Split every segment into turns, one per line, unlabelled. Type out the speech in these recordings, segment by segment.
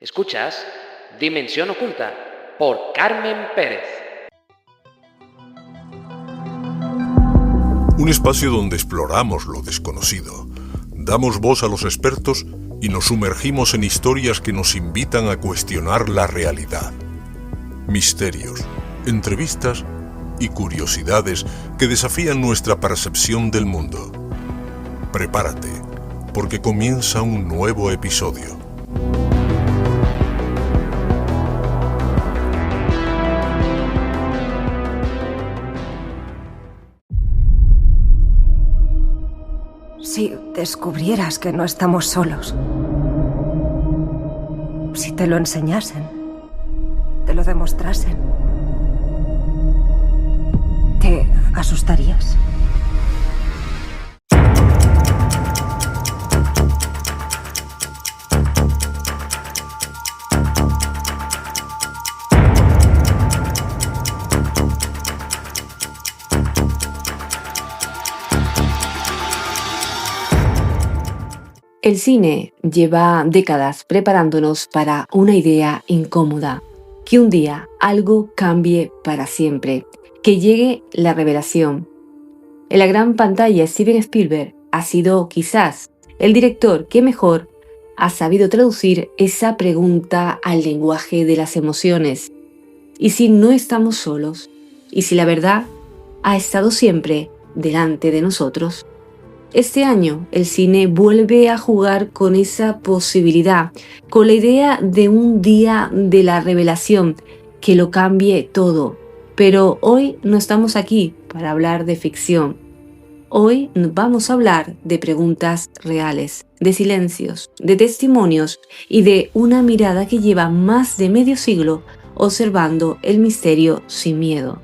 Escuchas Dimensión Oculta por Carmen Pérez.
Un espacio donde exploramos lo desconocido, damos voz a los expertos y nos sumergimos en historias que nos invitan a cuestionar la realidad. Misterios, entrevistas y curiosidades que desafían nuestra percepción del mundo. Prepárate, porque comienza un nuevo episodio.
Si descubrieras que no estamos solos, si te lo enseñasen, te lo demostrasen, ¿te asustarías?
El cine lleva décadas preparándonos para una idea incómoda, que un día algo cambie para siempre, que llegue la revelación. En la gran pantalla, Steven Spielberg ha sido quizás el director que mejor ha sabido traducir esa pregunta al lenguaje de las emociones. ¿Y si no estamos solos? ¿Y si la verdad ha estado siempre delante de nosotros? Este año el cine vuelve a jugar con esa posibilidad, con la idea de un día de la revelación que lo cambie todo. Pero hoy no estamos aquí para hablar de ficción. Hoy vamos a hablar de preguntas reales, de silencios, de testimonios y de una mirada que lleva más de medio siglo observando el misterio sin miedo.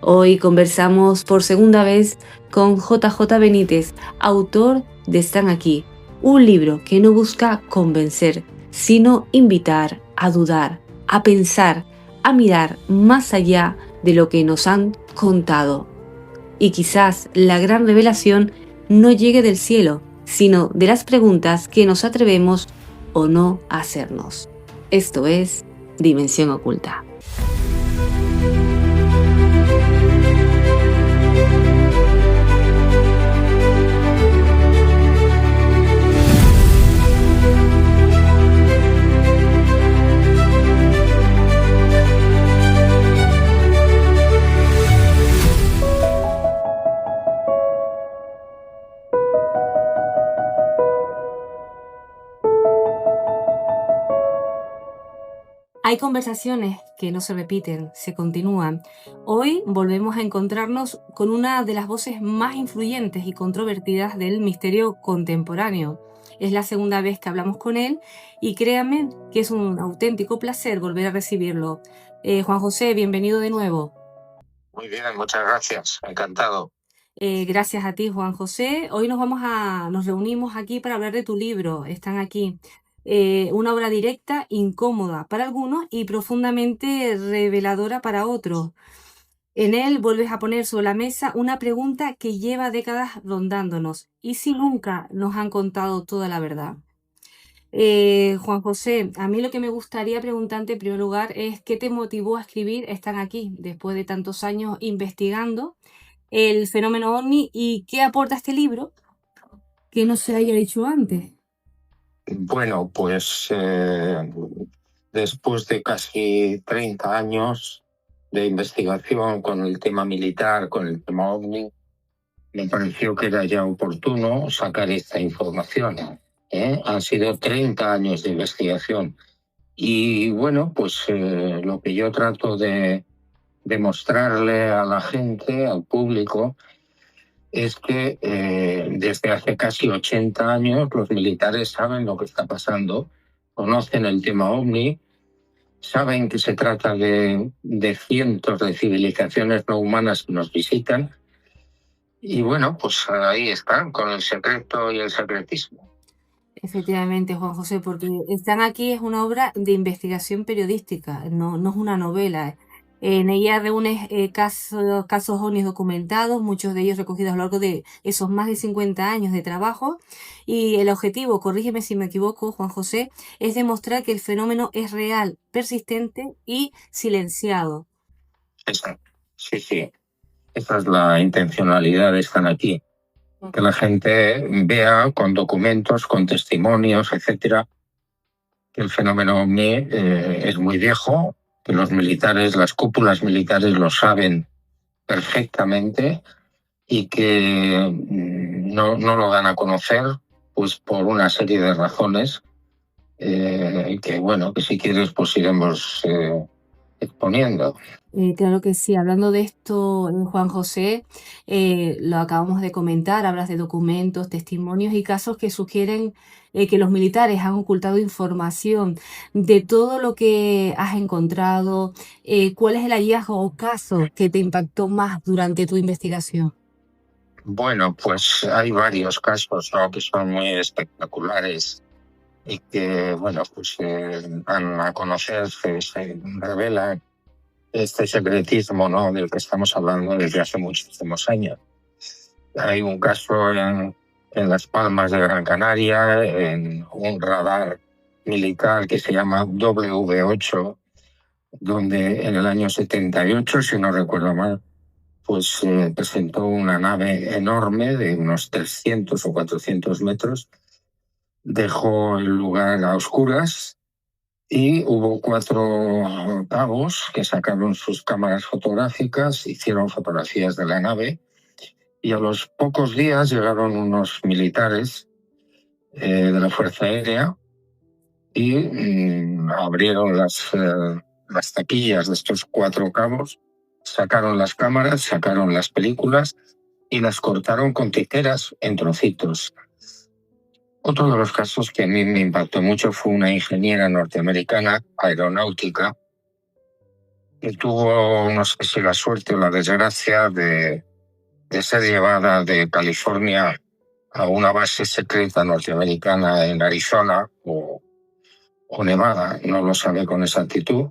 Hoy conversamos por segunda vez con JJ Benítez, autor de Están aquí, un libro que no busca convencer, sino invitar a dudar, a pensar, a mirar más allá de lo que nos han contado. Y quizás la gran revelación no llegue del cielo, sino de las preguntas que nos atrevemos o no a hacernos. Esto es Dimensión Oculta. Hay conversaciones que no se repiten, se continúan. Hoy volvemos a encontrarnos con una de las voces más influyentes y controvertidas del misterio contemporáneo. Es la segunda vez que hablamos con él y créanme que es un auténtico placer volver a recibirlo. Juan José, bienvenido de nuevo.
Muy bien, muchas gracias, encantado.
Gracias a ti, Juan José. Hoy nos reunimos aquí para hablar de tu libro. Están aquí. Una obra directa, incómoda para algunos y profundamente reveladora para otros. En él vuelves a poner sobre la mesa una pregunta que lleva décadas rondándonos. ¿Y si nunca nos han contado toda la verdad? Juan José, a mí lo que me gustaría preguntarte en primer lugar es ¿qué te motivó a escribir Están aquí, después de tantos años investigando el fenómeno OVNI y qué aporta este libro que no se haya dicho antes?
Bueno, pues después de casi 30 años de investigación con el tema militar, con el tema OVNI, me pareció que era ya oportuno sacar esta información. Han sido 30 años de investigación. Y bueno, pues lo que yo trato de demostrarle a la gente, al público, es que desde hace casi 80 años los militares saben lo que está pasando, conocen el tema OVNI, saben que se trata de cientos de civilizaciones no humanas que nos visitan y bueno, pues ahí están con el secreto y el secretismo.
Efectivamente, Juan José, porque Están aquí es una obra de investigación periodística, no es una novela. En ella reúne casos ovnis documentados, muchos de ellos recogidos a lo largo de esos más de 50 años de trabajo. Y el objetivo, corrígeme si me equivoco, Juan José, es demostrar que el fenómeno es real, persistente y silenciado.
Exacto. Sí, sí. Esa es la intencionalidad de estar aquí. Que la gente vea con documentos, con testimonios, etcétera, que el fenómeno ovni es muy viejo, que los militares, las cúpulas militares lo saben perfectamente y que no lo dan a conocer pues por una serie de razones que, bueno, que si quieres pues iremos exponiendo.
Claro que sí, hablando de esto, Juan José, lo acabamos de comentar, hablas de documentos, testimonios y casos que sugieren que los militares han ocultado información de todo lo que has encontrado. ¿Cuál es el hallazgo o caso que te impactó más durante tu investigación?
Bueno, pues hay varios casos, ¿no?, que son muy espectaculares y que, bueno, pues dan a conocer, se revela este secretismo, ¿no?, del que estamos hablando desde hace muchísimos años. Hay un caso en Las Palmas de Gran Canaria, en un radar militar que se llama W8, donde en el año 78, si no recuerdo mal, pues presentó una nave enorme de unos 300 o 400 metros, dejó el lugar a oscuras y hubo 4 cabos que sacaron sus cámaras fotográficas, hicieron fotografías de la nave y a los pocos días llegaron unos militares de la Fuerza Aérea y abrieron las taquillas de estos 4 cabos, sacaron las cámaras, sacaron las películas y las cortaron con tijeras en trocitos. Otro de los casos que a mí me impactó mucho fue una ingeniera norteamericana aeronáutica que tuvo, no sé si la suerte o la desgracia de ser llevada de California a una base secreta norteamericana en Arizona o Nevada, no lo sabe con exactitud.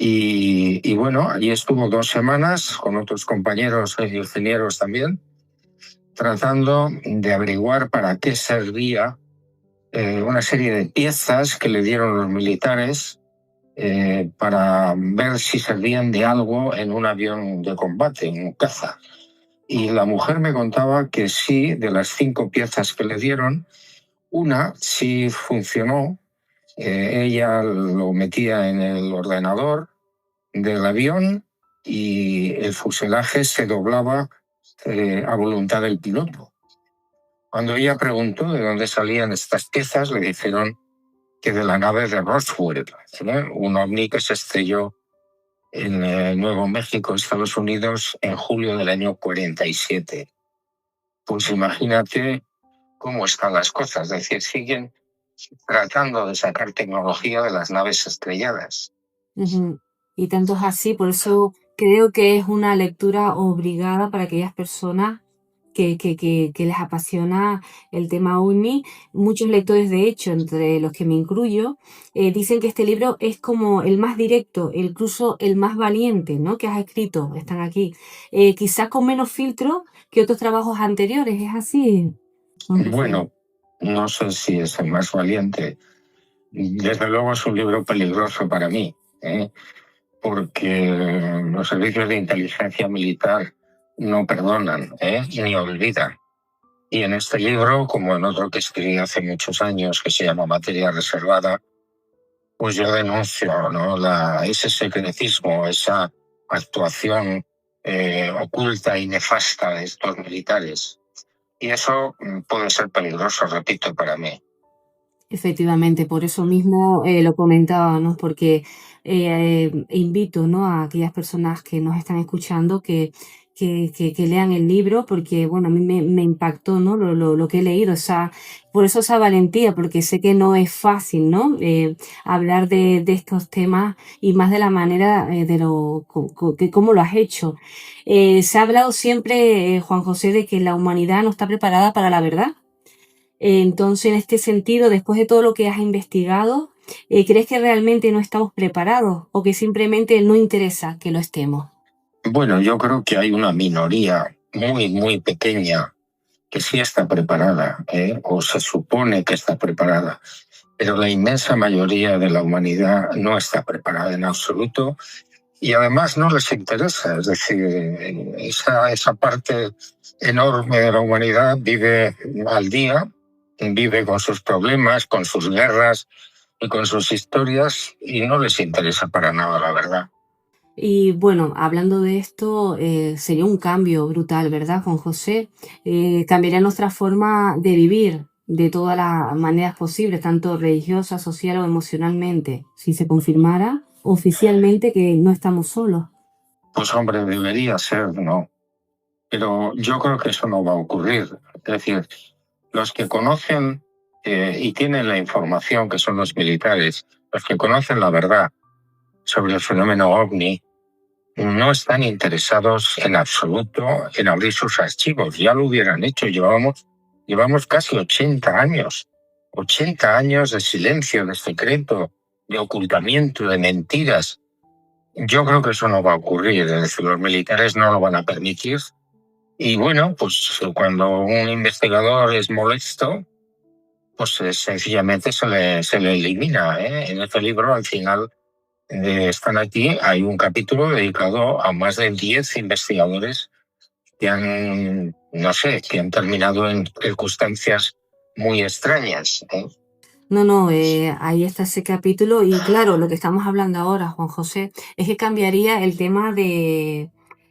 Y bueno, allí estuvo 2 semanas con otros compañeros ingenieros también, tratando de averiguar para qué servía una serie de piezas que le dieron los militares para ver si servían de algo en un avión de combate, en un caza. Y la mujer me contaba que sí, de las 5 piezas que le dieron, una sí funcionó. Ella lo metía en el ordenador del avión y el fuselaje se doblaba a voluntad del piloto. Cuando ella preguntó de dónde salían estas piezas, le dijeron que de la nave de Roswell, ¿no?, un ovni que se estrelló en Nuevo México, Estados Unidos, en julio del año 47. Pues imagínate cómo están las cosas, es decir, siguen tratando de sacar tecnología de las naves estrelladas.
Ujú. Y tanto es así, por eso creo que es una lectura obligada para aquellas personas que les apasiona el tema ovni. Muchos lectores, de hecho, entre los que me incluyo, dicen que este libro es como el más directo, incluso el más valiente, ¿no?, que has escrito, están aquí. Quizás con menos filtro que otros trabajos anteriores, ¿es así, Juan José?
Bueno, no sé si es el más valiente. Desde luego es un libro peligroso para mí, porque los servicios de inteligencia militar no perdonan, ni olvidan. Y en este libro, como en otro que escribí hace muchos años, que se llama Materia Reservada, pues yo denuncio, ¿no?, ese secretismo, esa actuación oculta y nefasta de estos militares. Y eso puede ser peligroso, repito, para mí.
Efectivamente, por eso mismo lo comentábamos, porque invito, ¿no?, a aquellas personas que nos están escuchando que lean el libro, porque bueno, a mí me impactó, ¿no?, lo que he leído, por eso esa valentía, porque sé que no es fácil, ¿no?, hablar de estos temas y más de la manera cómo lo has hecho. Se ha hablado siempre, Juan José, de que la humanidad no está preparada para la verdad. Entonces, en este sentido, después de todo lo que has investigado, ¿Crees que realmente no estamos preparados o que simplemente no interesa que lo estemos?
Bueno, yo creo que hay una minoría muy, muy pequeña que sí está preparada, o se supone que está preparada, pero la inmensa mayoría de la humanidad no está preparada en absoluto y además no les interesa. Es decir, esa parte enorme de la humanidad vive al día, vive con sus problemas, con sus guerras y con sus historias y no les interesa para nada, la verdad.
Y bueno, hablando de esto, sería un cambio brutal, ¿verdad, Juan José? Cambiaría nuestra forma de vivir de todas las maneras posibles, tanto religiosa, social o emocionalmente, si se confirmara oficialmente que no estamos solos.
Pues hombre, debería ser, ¿no? Pero yo creo que eso no va a ocurrir. Es decir, los que conocen y tienen la información, que son los militares, los que conocen la verdad sobre el fenómeno OVNI, no están interesados en absoluto en abrir sus archivos. Ya lo hubieran hecho. Llevamos casi 80 años de silencio, de secreto, de ocultamiento, de mentiras. Yo creo que eso no va a ocurrir. Es decir, los militares no lo van a permitir. Y bueno, pues cuando un investigador es molesto, pues sencillamente se le elimina. En este libro, al final, están aquí, hay un capítulo dedicado a más de 10 investigadores que han, no sé, que han terminado en circunstancias muy extrañas.
No, no, ahí está ese capítulo y claro, lo que estamos hablando ahora, Juan José, es que cambiaría el tema de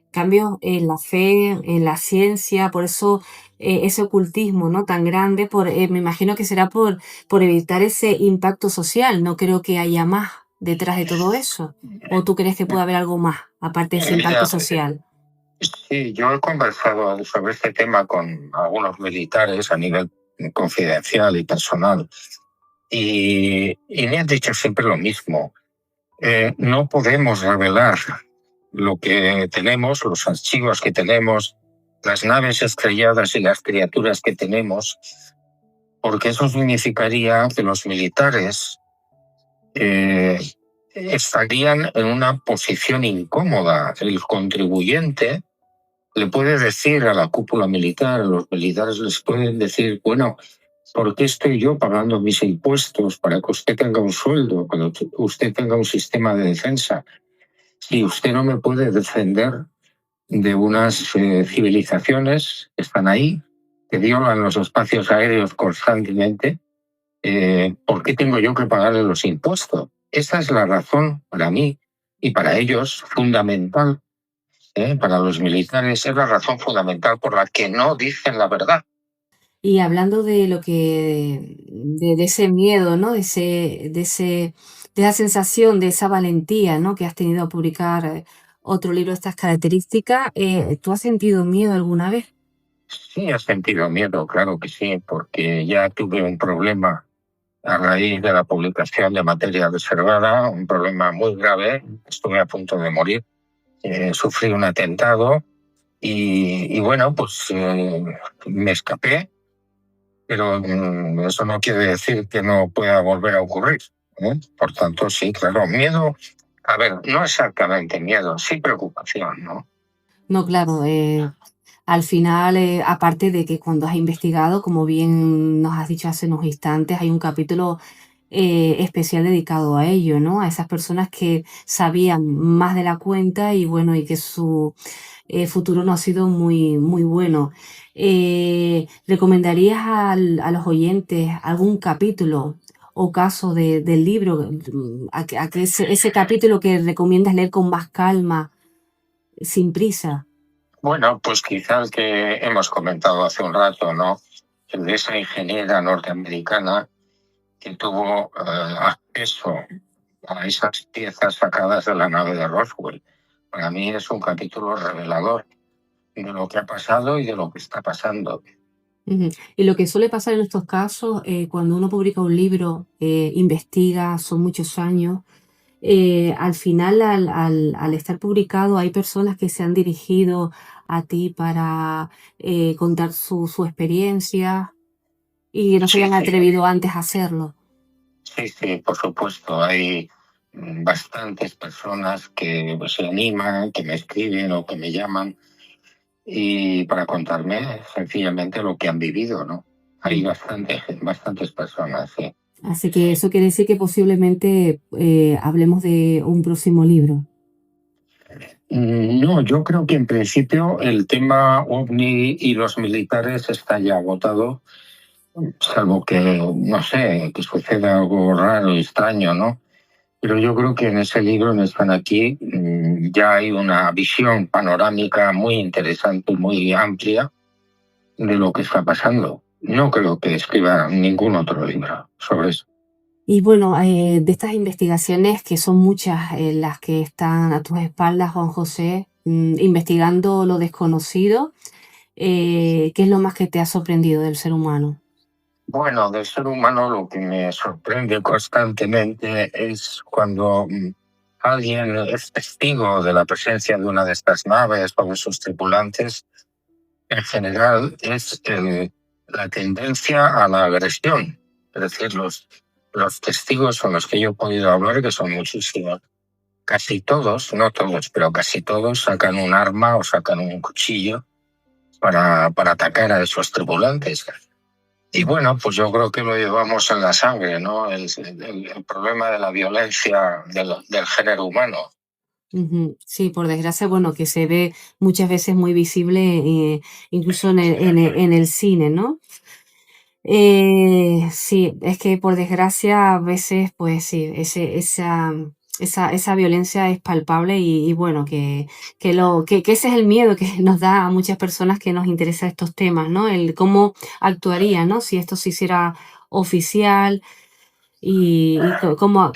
cambios en la fe, en la ciencia, por eso ese ocultismo, ¿no? Tan grande, me imagino que será por evitar ese impacto social. No creo que haya más detrás de todo eso. ¿O tú crees que puede haber algo más, aparte de ese impacto
Mira,
social?
sí, yo he conversado sobre este tema con algunos militares a nivel confidencial y personal y me han dicho siempre lo mismo. No podemos revelar lo que tenemos, los archivos que tenemos, las naves estrelladas y las criaturas que tenemos, porque eso significaría que los militares estarían en una posición incómoda. El contribuyente le puede decir a la cúpula militar, a los militares les pueden decir, bueno, ¿por qué estoy yo pagando mis impuestos para que usted tenga un sueldo, para que usted tenga un sistema de defensa? Si usted no me puede defender de unas civilizaciones que están ahí, que violan los espacios aéreos constantemente, ¿por qué tengo yo que pagarle los impuestos? Esa es la razón para mí y para ellos fundamental, para los militares, es la razón fundamental por la que no dicen la verdad.
Y hablando de lo que, de ese miedo, ¿no? De esa sensación, de esa valentía, ¿no? Que has tenido a publicar otro libro de estas características, ¿tú has sentido miedo alguna vez?
Sí, he sentido miedo, claro que sí, porque ya tuve un problema a raíz de la publicación de materia reservada, un problema muy grave. Estuve a punto de morir, sufrí un atentado y bueno, pues me escapé, pero eso no quiere decir que no pueda volver a ocurrir. Por tanto, sí, claro, miedo, a ver, no exactamente miedo, sí preocupación, ¿no?
No, claro, al final, aparte de que cuando has investigado, como bien nos has dicho hace unos instantes, hay un capítulo especial dedicado a ello, ¿no? A esas personas que sabían más de la cuenta y bueno, y que su futuro no ha sido muy, muy bueno. ¿Recomendarías a los oyentes algún capítulo o caso del libro? A que ese capítulo que recomiendas leer con más calma, sin prisa.
Bueno, pues quizás el que hemos comentado hace un rato, ¿no? El de esa ingeniera norteamericana que tuvo acceso a esas piezas sacadas de la nave de Roswell. Para mí es un capítulo revelador de lo que ha pasado y de lo que está pasando.
Ujú. Y lo que suele pasar en estos casos, cuando uno publica un libro, investiga, son muchos años, al final, al estar publicado, hay personas que se han dirigido a ti para contar su experiencia y no se
Sí,
habían atrevido antes a hacerlo.
Sí, sí, por supuesto. Hay bastantes personas que pues, se animan, que me escriben o que me llaman y para contarme sencillamente lo que han vivido, ¿no? Hay bastantes personas, sí.
Así que eso quiere decir que posiblemente hablemos de un próximo libro.
No, yo creo que en principio el tema OVNI y los militares está ya agotado, salvo que, no sé, que suceda algo raro y extraño, ¿no? Pero yo creo que en ese libro, en Están aquí, ya hay una visión panorámica muy interesante, muy amplia de lo que está pasando. No creo que escriba ningún otro libro sobre eso.
Y bueno, de estas investigaciones, que son muchas las que están a tus espaldas, Juan José, investigando lo desconocido, ¿qué es lo más que te ha sorprendido del ser humano?
Bueno, del ser humano lo que me sorprende constantemente es cuando alguien es testigo de la presencia de una de estas naves o de sus tripulantes. En general es la tendencia a la agresión. Es decir, los testigos con los que yo he podido hablar, que son muchísimos, casi todos, no todos, pero casi todos sacan un arma o sacan un cuchillo para atacar a esos tripulantes. Y bueno, pues yo creo que lo llevamos en la sangre, ¿no? El problema de la violencia del género humano.
Sí, por desgracia, bueno, que se ve muchas veces muy visible, incluso en el cine, ¿no? Sí, es que por desgracia a veces, pues sí, esa violencia es palpable y bueno, que ese es el miedo que nos da a muchas personas que nos interesan estos temas, ¿no? El cómo actuaría, ¿no? Si esto se hiciera oficial y cómo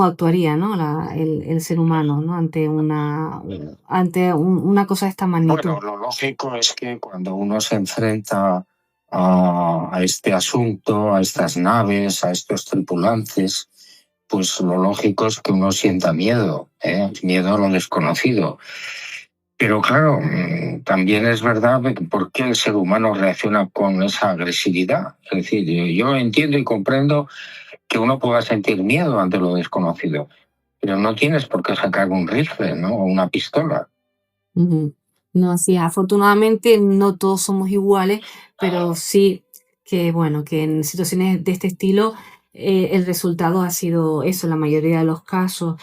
actuaría, ¿no? El ser humano, ¿no? Ante una cosa de esta magnitud.
Bueno, lo lógico es que cuando uno se enfrenta a este asunto, a estas naves, a estos tripulantes, pues lo lógico es que uno sienta miedo, miedo a lo desconocido. Pero claro, también es verdad por qué el ser humano reacciona con esa agresividad. Es decir, yo entiendo y comprendo que uno pueda sentir miedo ante lo desconocido, pero no tienes por qué sacar un rifle, ¿no? O una pistola.
No, así afortunadamente no todos somos iguales, pero sí que, bueno, que en situaciones de este estilo el resultado ha sido eso, la mayoría de los casos.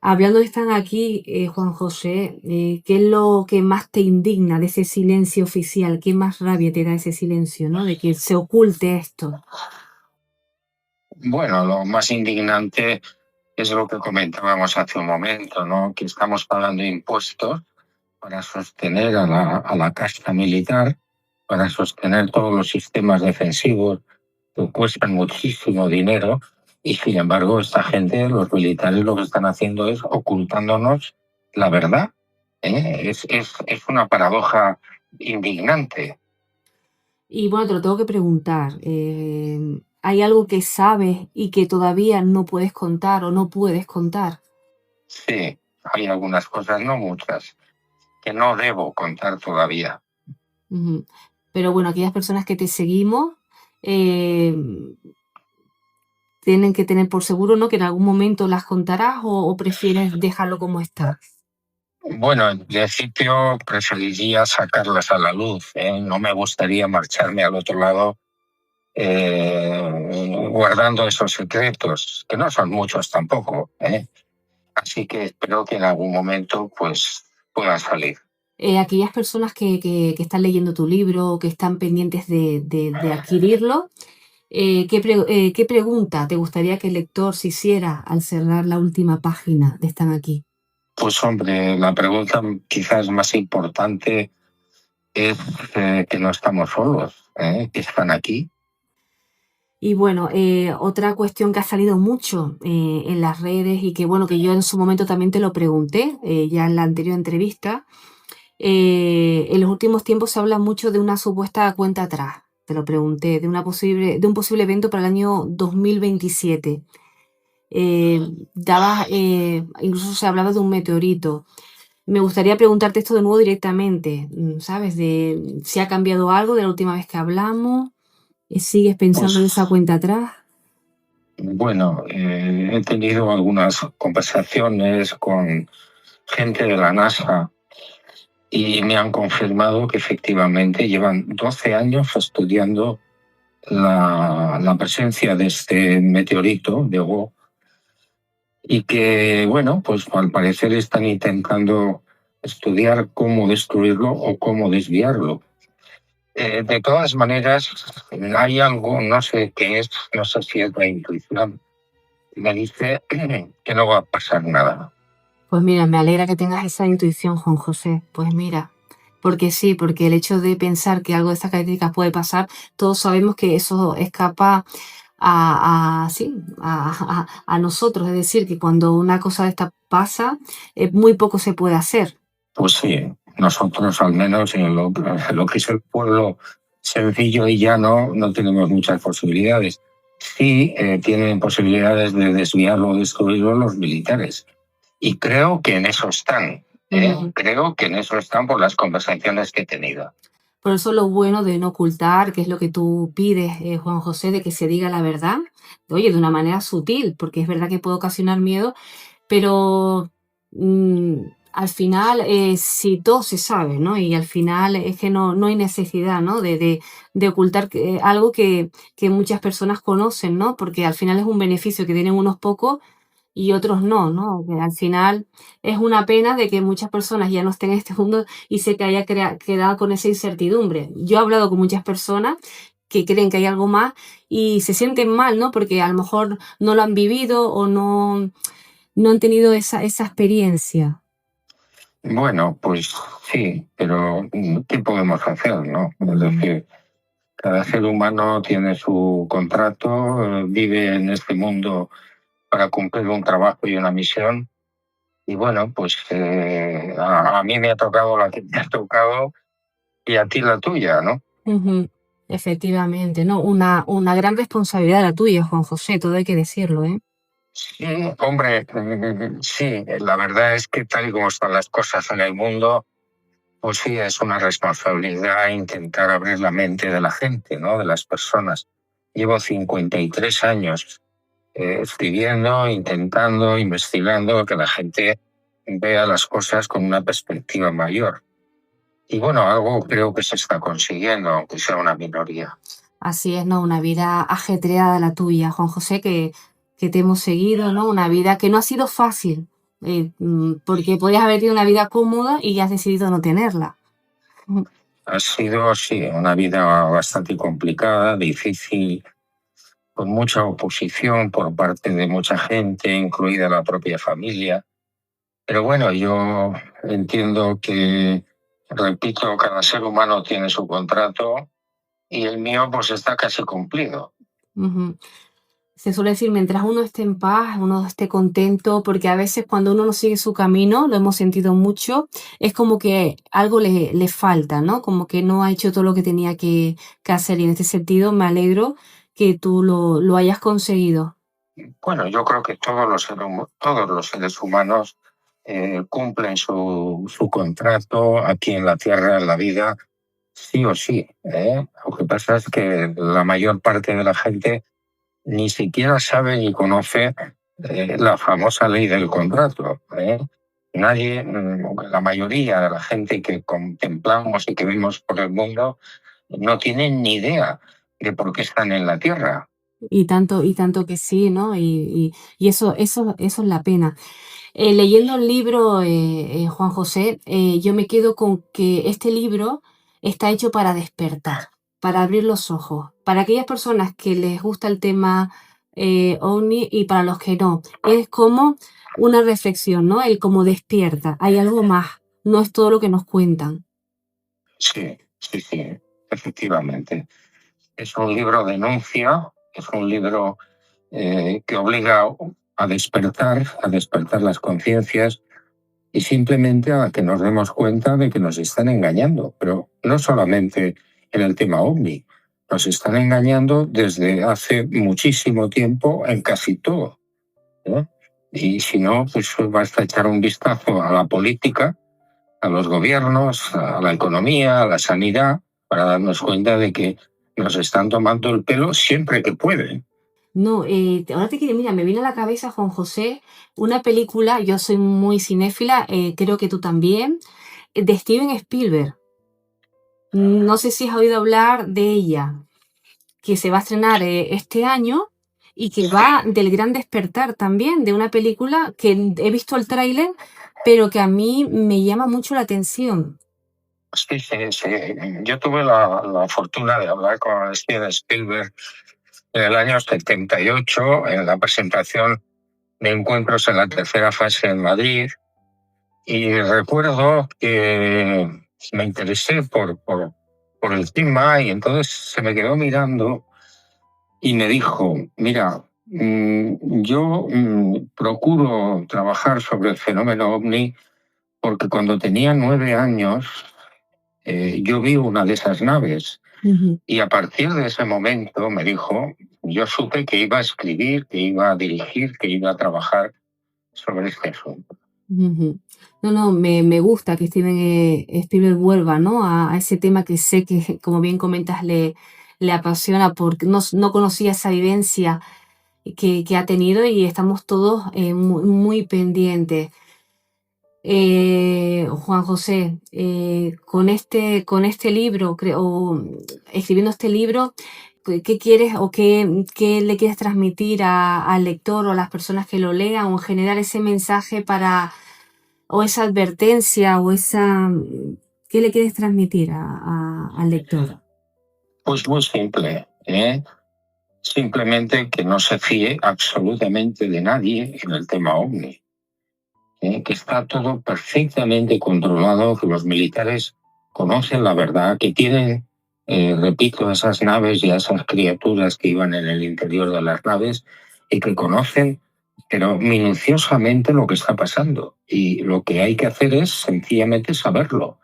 Hablando de Están aquí, Juan José, ¿qué es lo que más te indigna de ese silencio oficial? ¿Qué más rabia te da ese silencio, ¿no? De que se oculte esto.
Bueno, lo más indignante es lo que comentábamos hace un momento, ¿no? Que estamos pagando impuestos para sostener a la casta militar, para sostener todos los sistemas defensivos que cuestan muchísimo dinero y sin embargo esta gente, los militares, lo que están haciendo es ocultándonos la verdad. Es una paradoja indignante.
Y bueno, te lo tengo que preguntar. ¿Hay algo que sabes y que todavía no puedes contar o no puedes contar?
Sí, hay algunas cosas, no muchas, que no debo contar todavía.
Ujú. Pero bueno, aquellas personas que te seguimos eh, tienen que tener por seguro, ¿no? Que en algún momento las contarás o prefieres dejarlo como está.
Bueno, en principio preferiría sacarlas a la luz. No me gustaría marcharme al otro lado guardando esos secretos, que no son muchos tampoco. Así que espero que en algún momento pues puedan salir.
Aquellas personas que están leyendo tu libro o que están pendientes de adquirirlo, ¿qué pregunta te gustaría que el lector se hiciera al cerrar la última página de Están aquí?
Pues hombre, la pregunta quizás más importante es que no estamos solos, que están aquí.
Y bueno, otra cuestión que ha salido mucho en las redes y que bueno, que yo en su momento también te lo pregunté, ya en la anterior entrevista, en los últimos tiempos se habla mucho de una supuesta cuenta atrás. Te lo pregunté, de un posible evento para el año 2027. Incluso se hablaba de un meteorito. Me gustaría preguntarte esto de nuevo directamente, ¿sabes? De si ha cambiado algo de la última vez que hablamos. ¿Sigues pensando en esa cuenta atrás?
Bueno, he tenido algunas conversaciones con gente de la NASA y me han confirmado que efectivamente llevan 12 años estudiando la presencia de este meteorito de Go y que, bueno, pues al parecer están intentando estudiar cómo destruirlo o cómo desviarlo. De todas maneras, hay algo, no sé qué es, no sé si es la intuición, me dice que no va a pasar nada.
Pues mira, me alegra que tengas esa intuición, Juan José. Pues mira, porque sí, porque el hecho de pensar que algo de estas características puede pasar, todos sabemos que eso escapa sí, a nosotros. Es decir, que cuando una cosa de esta pasa, muy poco se puede hacer.
Pues sí, nosotros al menos en lo que es el pueblo sencillo y llano no tenemos muchas posibilidades. Sí, tienen posibilidades de desviarlo o destruirlo los militares. Y creo que en eso están. Creo que en eso están por las conversaciones que he tenido.
Por eso lo bueno de no ocultar, que es lo que tú pides, Juan José, de que se diga la verdad, oye, de una manera sutil, porque es verdad que puede ocasionar miedo, pero al final si todo se sabe, ¿no? Y al final es que no hay necesidad, ¿no? De ocultar algo que muchas personas conocen, ¿no? Porque al final es un beneficio que tienen unos pocos y otros no, ¿no? Que al final es una pena de que muchas personas ya no estén en este mundo y se que haya quedado con esa incertidumbre. Yo he hablado con muchas personas que creen que hay algo más y se sienten mal, ¿no? Porque a lo mejor no lo han vivido o no han tenido esa experiencia.
Bueno, pues sí, pero ¿qué podemos hacer, no? Es decir, cada ser humano tiene su contrato, vive en este mundo para cumplir un trabajo y una misión. Y bueno, pues a mí me ha tocado la que me ha tocado y a ti la tuya, ¿no?
Ujú. Efectivamente, ¿no? Una gran responsabilidad la tuya, Juan José, todo hay que decirlo, ¿eh?
Sí, hombre, sí, la verdad es que tal y como están las cosas en el mundo, pues sí, es una responsabilidad intentar abrir la mente de la gente, ¿no? De las personas. Llevo 53 años escribiendo, intentando, investigando, que la gente vea las cosas con una perspectiva mayor. Y bueno, algo creo que se está consiguiendo, aunque sea una minoría.
Así es, ¿no? Una vida ajetreada la tuya, Juan José, que te hemos seguido, ¿no? Una vida que no ha sido fácil, porque podías haber tenido una vida cómoda y has decidido no tenerla.
Ha sido, sí, una vida bastante complicada, difícil, con mucha oposición por parte de mucha gente, incluida la propia familia. Pero bueno, yo entiendo que, repito, cada ser humano tiene su contrato y el mío pues está casi cumplido.
Ujú. Se suele decir, mientras uno esté en paz, uno esté contento, porque a veces cuando uno no sigue su camino, lo hemos sentido mucho, es como que algo le falta, ¿no? Como que no ha hecho todo lo que tenía que hacer. Y en este sentido me alegro que tú lo hayas conseguido.
Bueno, yo creo que todos los seres humanos cumplen su contrato aquí en la Tierra, en la vida, sí o sí. Lo que pasa es que la mayor parte de la gente ni siquiera sabe ni conoce la famosa ley del contrato. Nadie, la mayoría de la gente que contemplamos y que vemos por el mundo, no tienen ni idea de por qué están en la Tierra.
Y tanto que sí, ¿no? Y eso es la pena. Leyendo el libro, Juan José, yo me quedo con que este libro está hecho para despertar, para abrir los ojos, para aquellas personas que les gusta el tema ovni y para los que no. Es como una reflexión, ¿no? El como despierta, hay algo más, no es todo lo que nos cuentan.
Sí, sí, sí, efectivamente. Es un libro de denuncia, es un libro que obliga a despertar las conciencias y simplemente a que nos demos cuenta de que nos están engañando, pero no solamente en el tema ovni, nos están engañando desde hace muchísimo tiempo en casi todo. Y si no, pues basta echar un vistazo a la política, a los gobiernos, a la economía, a la sanidad, para darnos cuenta de que nos están tomando el pelo siempre que pueden.
No, ahora te quiero, mira, me viene a la cabeza, Juan José, una película, yo soy muy cinéfila, creo que tú también, de Steven Spielberg. No sé si has oído hablar de ella, que se va a estrenar este año y que va del gran despertar también, de una película que he visto el tráiler, pero que a mí me llama mucho la atención.
Sí, sí, sí. Yo tuve la fortuna de hablar con Steven Spielberg en el año 78 en la presentación de Encuentros en la tercera fase en Madrid, y recuerdo que me interesé por el tema, y entonces se me quedó mirando y me dijo, mira, yo procuro trabajar sobre el fenómeno ovni porque cuando tenía 9 años yo vi una de esas naves, y a partir de ese momento, me dijo, yo supe que iba a escribir, que iba a dirigir, que iba a trabajar sobre este asunto.
Ujú. No, no, me gusta que Steven Spielberg vuelva, ¿no? A ese tema que sé que, como bien comentas, le apasiona porque no conocía esa vivencia que ha tenido y estamos todos muy, muy pendientes. Juan José, con este libro, escribiendo este libro, ¿qué quieres o qué le quieres transmitir al lector o a las personas que lo lean o en general ese mensaje o esa advertencia ¿qué le quieres transmitir al lector?
Pues muy simple, ¿eh? Simplemente que no se fíe absolutamente de nadie en el tema ovni, que está todo perfectamente controlado, que los militares conocen la verdad, que tienen, repito, esas naves y esas criaturas que iban en el interior de las naves, y que conocen, pero minuciosamente, lo que está pasando. Y lo que hay que hacer es sencillamente saberlo.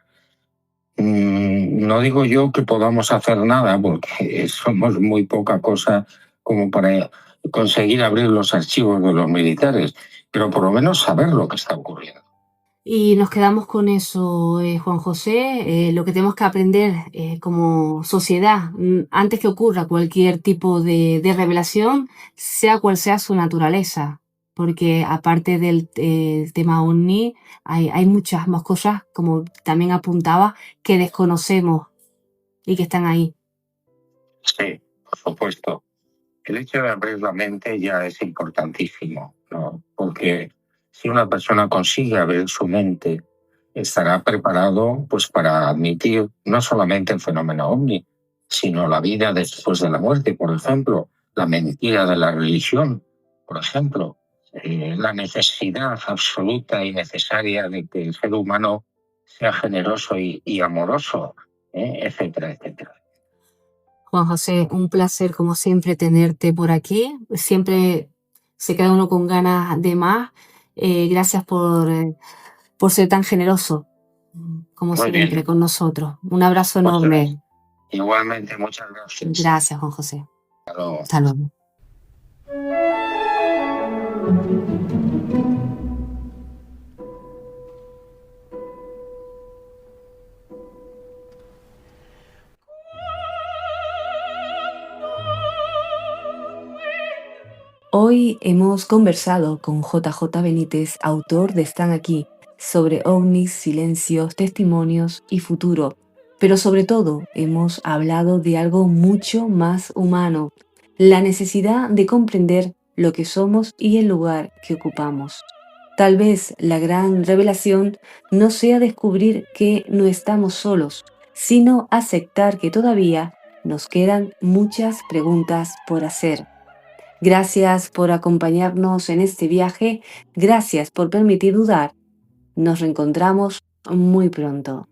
No digo yo que podamos hacer nada, porque somos muy poca cosa como para conseguir abrir los archivos de los militares, pero por lo menos saber lo que está ocurriendo.
Y nos quedamos con eso, Juan José, lo que tenemos que aprender como sociedad, antes que ocurra cualquier tipo de revelación, sea cual sea su naturaleza, porque aparte del tema OVNI, hay muchas más cosas, como también apuntaba, que desconocemos y que están ahí.
Sí, por supuesto. El hecho de abrir la mente ya es importantísimo, ¿no? Porque si una persona consigue abrir su mente, estará preparado, pues, para admitir no solamente el fenómeno ovni, sino la vida después de la muerte, por ejemplo, la mentira de la religión, por ejemplo, la necesidad absoluta y necesaria de que el ser humano sea generoso y amoroso, etcétera, etcétera.
Juan José, un placer como siempre tenerte por aquí. Siempre se queda uno con ganas de más. Gracias por ser tan generoso, como
Muy
siempre,
bien.
con nosotros. Un abrazo
Pues,
enorme.
igualmente, muchas gracias.
Gracias, Juan José.
Hasta luego.
Hasta luego. Hoy hemos conversado con JJ Benítez, autor de Están aquí, sobre ovnis, silencios, testimonios y futuro. Pero sobre todo hemos hablado de algo mucho más humano, la necesidad de comprender lo que somos y el lugar que ocupamos. Tal vez la gran revelación no sea descubrir que no estamos solos, sino aceptar que todavía nos quedan muchas preguntas por hacer. Gracias por acompañarnos en este viaje, gracias por permitir dudar. Nos reencontramos muy pronto.